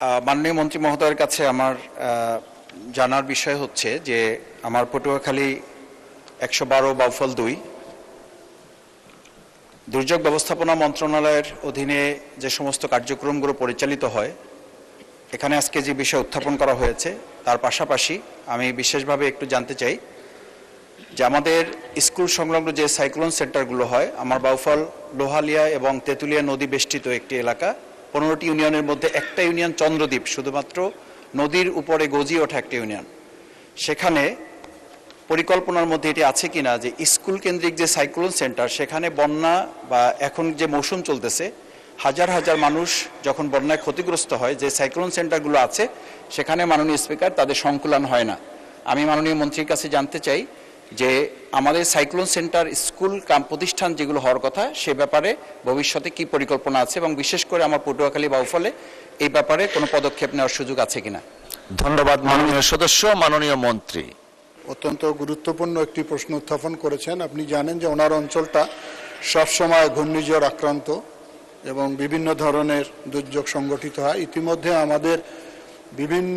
মাননীয় মন্ত্রী মহোদয়ের কাছে আমার জানার বিষয় হচ্ছে যে আমার পটুয়াখালী ১১২ বাউফল ২ দুর্যোগ ব্যবস্থাপনা মন্ত্রণালয়ের অধীনে যে সমস্ত কার্যক্রমগুলো পরিচালিত হয় এখানে আজকে যে বিষয় উত্থাপন করা হয়েছে তার পাশাপাশি আমি বিশেষভাবে একটু জানতে চাই যে আমাদের স্কুল সংলগ্ন যে সাইক্লোন সেন্টারগুলো হয় আমার বাউফল লোহালিয়া এবং তেঁতুলিয়া নদী বেষ্টিত একটি এলাকা ১৫টি ইউনিয়নের মধ্যে একটা ইউনিয়ন চন্দ্রদ্বীপ শুধুমাত্র নদীর উপরে গজিয়ে ওঠা একটা ইউনিয়ন সেখানে পরিকল্পনার মধ্যে এটি আছে কিনা যে স্কুল কেন্দ্রিক যে সাইক্লোন সেন্টার সেখানে বন্যা বা এখন যে মৌসুম চলতেছে হাজার হাজার মানুষ যখন বন্যায় ক্ষতিগ্রস্ত হয় যে সাইক্লোন সেন্টারগুলো আছে সেখানে মাননীয় স্পিকার তাদের সংকুলান হয় না। আমি মাননীয় মন্ত্রীর কাছে জানতে চাই যে আমাদের সাইক্লোন সেন্টার স্কুল প্রতিষ্ঠান যেগুলো হওয়ার কথা সে ব্যাপারে ভবিষ্যতে কি পরিকল্পনা আছে এবং বিশেষ করে আমার পটুয়াখালী বাউফলে এই ব্যাপারে কোনো পদক্ষেপ নেওয়ার সুযোগ আছে কিনা। ধন্যবাদ মাননীয় সদস্য। মাননীয় মন্ত্রী অত্যন্ত গুরুত্বপূর্ণ একটি প্রশ্ন উত্থাপন করেছেন। আপনি জানেন যে ওনার অঞ্চলটা সবসময় ঘূর্ণিঝড় আক্রান্ত এবং বিভিন্ন ধরনের দুর্যোগ সংগঠিত হয়। ইতিমধ্যে আমাদের বিভিন্ন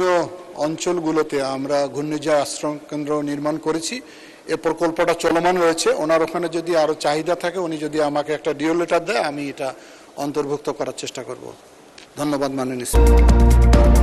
অঞ্চলগুলোতে আমরা ঘূর্ণিঝড় আশ্রয় কেন্দ্র নির্মাণ করেছি। এ প্রকল্পটা চলমান রয়েছে। ওনার ওখানে যদি আরও চাহিদা থাকে উনি যদি আমাকে একটা ডিও লেটার দেয় আমি এটা অন্তর্ভুক্ত করার চেষ্টা করব। ধন্যবাদ মাননীয় স্পিকার।